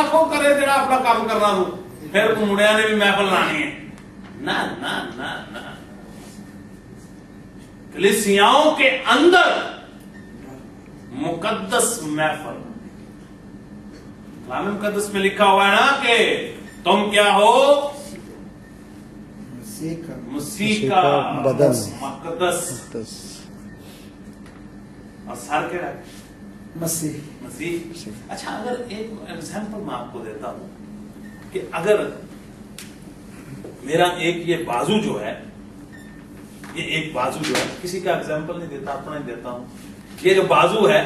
آنکھوں کرے جڑا اپنا کام کرنا ہو پھر مڑیا نے بھی محفل لانی ہے. نہ نہ نہ نہ, کلیسیاؤں کے اندر مقدس محفل. کلام مقدس میں لکھا ہوا ہے نا کہ تم کیا ہو؟ مسیح کا بدن مقدس. اور سر کیا ہے؟ مسیح. اچھا اگر ایک ایگزامپل میں آپ کو دیتا ہوں کہ اگر میرا ایک یہ بازو جو ہے, یہ ایک بازو جو ہے, کسی کا ایگزامپل نہیں دیتا, اپنا ہی دیتا ہوں. یہ جو بازو ہے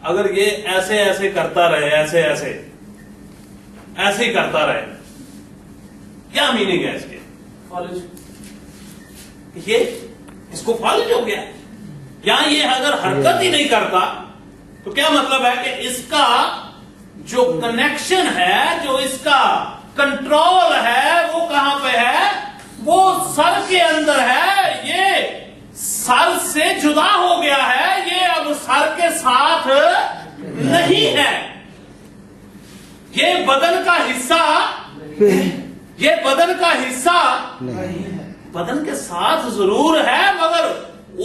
اگر یہ ایسے ایسے کرتا رہے, ایسے ایسے ایسے ہی کرتا رہے, کیا میننگ ہے اس کے؟ یہ اس کو فالج ہو گیا. یا یہ اگر حرکت ہی نہیں کرتا تو کیا مطلب ہے کہ اس کا جو کنیکشن ہے, جو اس کا کنٹرول ہے, وہ کہاں پہ ہے؟ وہ سر کے اندر ہے. یہ سر سے جدا ہو گیا ہے, یہ اب سر کے ساتھ نہیں ہے. یہ بدن کا حصہ, یہ بدن کا حصہ بدن کے ساتھ ضرور ہے مگر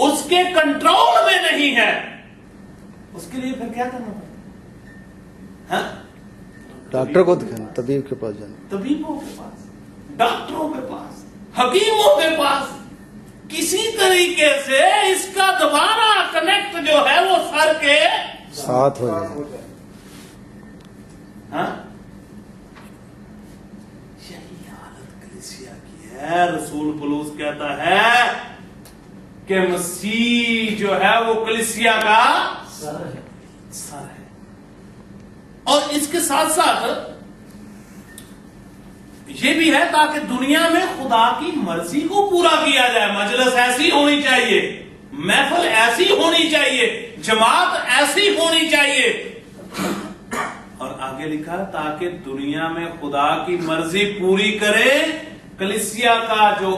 اس کے کنٹرول میں نہیں ہے. اس کے لیے پھر کیا کرنا ہے؟ ڈاکٹر کو دکھانا, طبیب کے پاس جانا, طبیبوں کے پاس, ڈاکٹروں کے پاس, حکیموں کے پاس, کسی طریقے سے اس کا دوبارہ کنیکٹ جو ہے وہ سر کے ساتھ ہو جائے. یہی حالت کلیسیا کی ہے. رسول پولس کہتا ہے کہ مسیح جو ہے وہ کلیسیا کا سر ہے. اور اس کے ساتھ ساتھ یہ بھی ہے تاکہ دنیا میں خدا کی مرضی کو پورا کیا جائے. مجلس ایسی ہونی چاہیے, محفل ایسی ہونی چاہیے, جماعت ایسی ہونی چاہیے. اور آگے لکھا تاکہ دنیا میں خدا کی مرضی پوری کرے. کلیسیا کا جو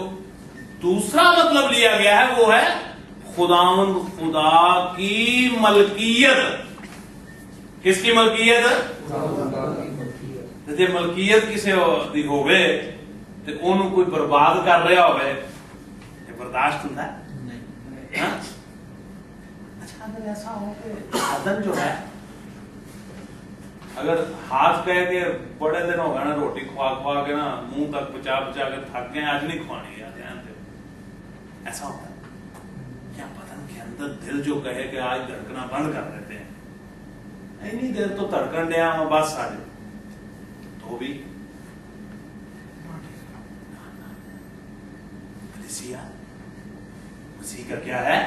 دوسرا مطلب لیا گیا ہے وہ ہے خداوند خدا کی ملکیت. کس کی ملکیت؟ جی ملکیت کسے ہوئے تو انہوں کوئی برباد کر رہا ہوئے یہ برداشت ہوتا ہے؟ اچھا اگر ایسا ہو کہ بدن جو ہے اگر ہاتھ کہہ کے بڑے دن ہو گئے نا روٹی کھوا کھوا کے نا منہ تک پچا پچا کے تھک گئے, آج نہیں کھوانی ہے, ایسا ہوتا ہے کیا؟ بدن کے اندر دل جو کہے کہ آج دھڑکنا بند کر دیتے ہیں, نہیں دیر تو دھڑکن دیا ہوں بس آ جائے تو بھی مسیح کا کیا ہے؟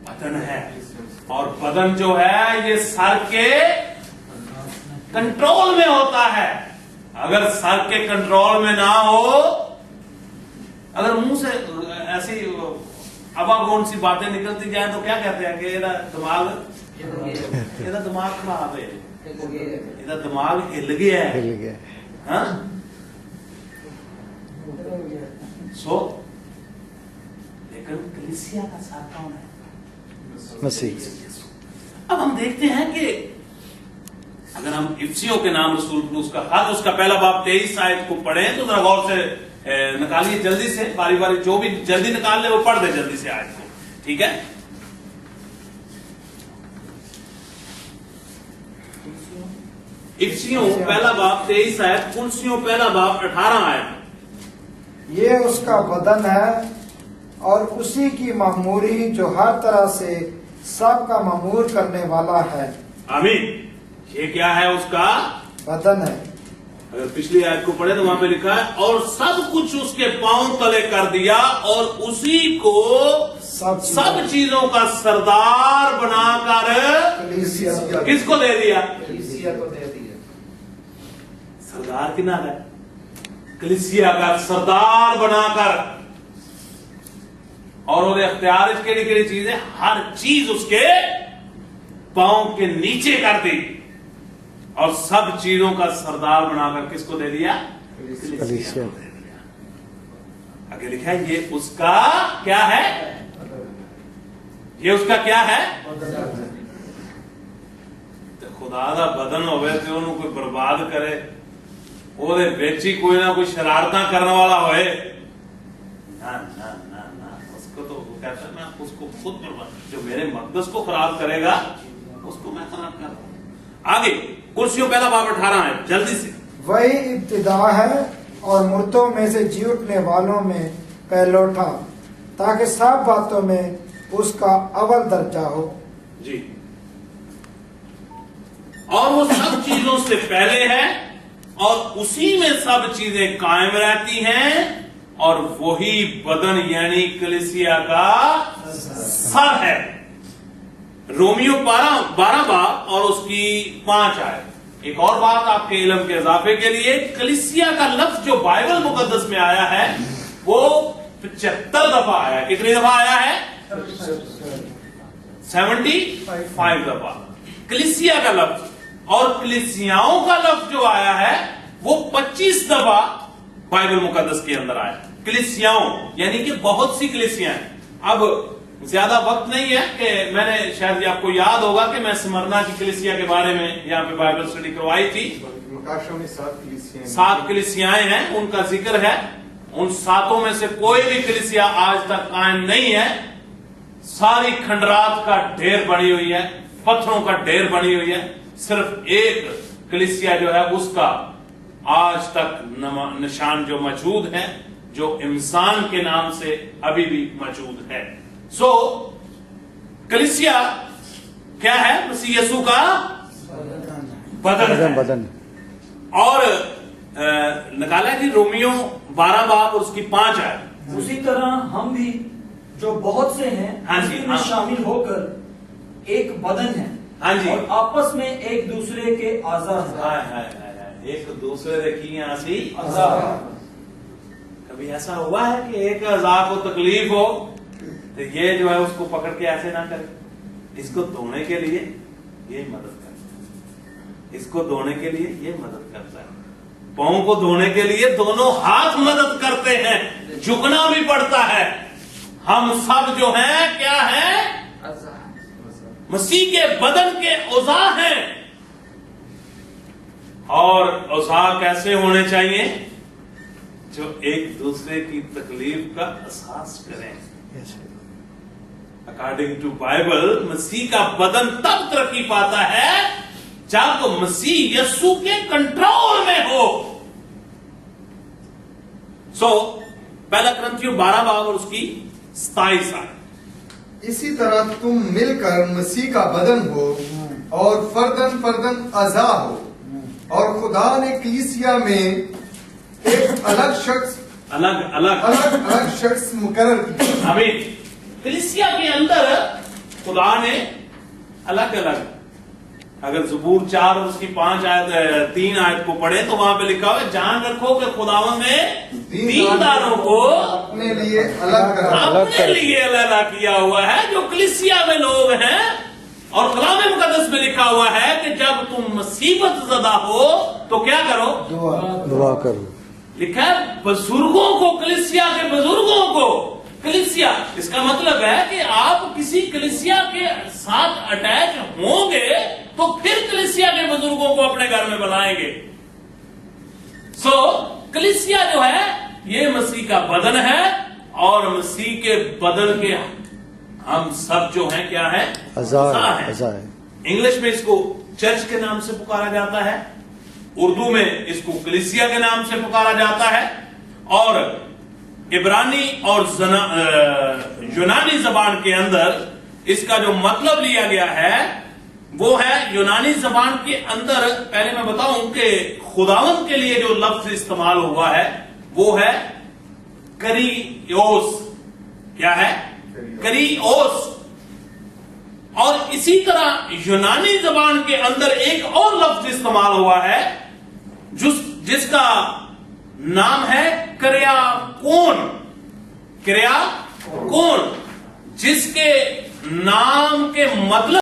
بدن ہے. اور بدن جو ہے یہ سر کے کنٹرول میں ہوتا ہے. اگر سر کے کنٹرول میں نہ ہو, اگر منہ سے ایسی ابا کون سی باتیں نکلتی جائیں تو کیا کہتے ہیں کہ یہ دماغ خراب ہے, یہ دماغ ہل گیا ہے. سو لیکن کلیسیا کا سر کون ہے؟ مسیح. اب ہم دیکھتے ہیں کہ اگر ہم افسیوں کے نام رسول پولس کا خط اس کا پہلا باب 23 آیت کو پڑھیں تو ذرا غور سے نکالیے جلدی سے, باری باری جو بھی جلدی نکال لے وہ پڑھ دے جلدی سے آیت کو, ٹھیک ہے؟ افسیوں پہلا باب 23 آیت, کلسیوں پہلا باب 18 آیت. یہ اس کا بدن ہے اور اسی کی معموری جو ہر طرح سے سب کا معمور کرنے والا ہے. آمین. یہ کیا ہے؟ اس کا بدن ہے. اگر پچھلی آیت کو پڑھے تو وہاں پہ لکھا ہے اور سب کچھ اس کے پاؤں تلے کر دیا اور اسی کو سب چیزوں کا سردار بنا کر کس کو دے دیا؟ سردار کنا ہے؟ کلیسیا کا سردار بنا کر. اور وہ اختیار کیڑی کیڑی چیزیں, ہر چیز اس کے پاؤں کے نیچے کر دی اور سب چیزوں کا سردار بنا کر کس کو دے دیا؟ کلیسیا کو دے دیا. آگے لکھا ہے یہ اس کا کیا ہے؟ یہ اس کا کیا ہے؟ खुदा दा बदन होवे ते ओनू कोई बर्बाद करे, ओदे विच ही कोई ना कोई शरारतां करने वाला होए, ना ना ना ना, उसको तो वो कहता है मैं उसको खुद बर्बाद, जो मेरे मकदस को खराब करेगा उसको मैं खराब कर रहा हूं। आगे कुर्सियों पहला बाब 18 है, जल्दी से। वही इब्तिदा है और मुर्दों में से जी उठने वालों में पहलौठा, ताकि सब बातों में उसका अव्वल दर्जा हो। जी, और वो सब चीजों से पहले है और उसी में सब चीजें कायम रहती हैं, और वही बदन यानी कलीसिया का सर है। रोमियो 12 बाब और उसकी 5 आयत। एक और बात आपके इल्म के इजाफे के लिए, कलीसिया का लफ्ज जो बाइबल मुकद्दस में आया है वो 75 दफा आया है। कितनी दफा आया है? 75 दफा कलीसिया का लफ्ज, और कलीसियाओं का लफ्ज जो आया है वो 25 दफा बाइबल मुकद्दस के अंदर आया। कलीसियाओं यानी कि बहुत सी कलीसियां हैं। अब ज्यादा वक्त नहीं है कि मैंने, शायद आपको याद होगा कि मैं स्मरना की कलीसिया के बारे में यहाँ पे बाइबल स्टडी करवाई थी। 7 कलीसियाएं हैं, उनका जिक्र है। उन 7 में से कोई भी कलीसिया आज तक कायम नहीं है। सारी खंडरात का ढेर बनी हुई है, पत्थरों का ढेर बनी हुई है। सिर्फ एक कलीसिया जो है उसका आज तक निशान जो मौजूद है, जो इंसान के नाम से अभी भी मौजूद है। सो कलीसिया क्या है? मसीह यीशु का बदन है। बदन और निकाला कि रोमियो 12 बाब और उसकी 5 आयत। उसी तरह हम भी जो बहुत से हैं हाँ जी, उसी में हाँ। शामिल होकर एक बदन है, हाँ जी। और आपस में एक दूसरे के आज़ा हैं। हाय हाय हाय हाय, एक दूसरे देखी आसी। आज़ा। कभी ऐसा हुआ है कि एक अज़ा को तकलीफ हो तो ये जो है उसको पकड़ के ऐसे ना करे? इसको धोने के लिए ये मदद करता है, इसको धोने के लिए ये मदद करता है, पांव को धोने के लिए दोनों हाथ मदद करते हैं, झुकना भी पड़ता है। हम सब जो हैं क्या हैं? मसीह के बदन के औज़ा हैं। और औज़ा कैसे होने चाहिए? जो एक दूसरे की तकलीफ का एहसास करें। अकॉर्डिंग टू बाइबल मसीह का बदन तब तरक्की पाता है जब मसीह यीशु के कंट्रोल में हो। सो पहला कुरिन्थियों 12 बाब और उसकी 27 आयत। इसी तरह तुम मिलकर मसीह का बदन हो और फर्दन फर्दन अज़ा हो, और खुदा ने कलीसिया में एक अलग शख्स अलग अलग अलग अलग शख्स मुकर्रर किया। आमीन। कलीसिया के अंदर खुदा ने अलग अलग, अगर ज़बूर 4 और उसकी 3 आयत को पढ़े तो वहां पे लिखा हुआ है, जान रखो कि खुदावन ने दीनदारों को अपने लिए अलग करा। अपने लिए अलग किया हुआ है, जो कलीसिया में लोग हैं। और कलाम मुकद्दस में लिखा हुआ है कि जब तुम मुसीबत ज़दा हो तो क्या करो? दुआ करो। लिखा है बुजुर्गों को, कलीसिया के बुजुर्गों को। कलीसिया, इसका मतलब है कि आप किसी कलीसिया के साथ अटैच होंगे तो फिर कलीसिया के बुजुर्गों को अपने घर में बुलाएंगे। सो कलीसिया जो है ये मसीह का बदन है, और मसीह के बदन के हम सब जो हैं क्या है? अज़ा है। इंग्लिश में इसको चर्च के नाम से पुकारा जाता है, उर्दू में इसको कलीसिया के नाम से पुकारा जाता है, और इब्रानी और यूनानी जबान के अंदर इसका जो मतलब लिया गया है वो है, यूनानी जबान के अंदर पहले मैं बताऊं कि खुदावंद के लिए जो लफ्ज इस्तेमाल हुआ है वो है करियोस। क्या है? करियोस। और इसी तरह यूनानी जबान के अंदर एक और लफ्ज इस्तेमाल हुआ है जिसका नाम है क्रियाकोन। क्रियाकोन, जिसके नाम के मतलब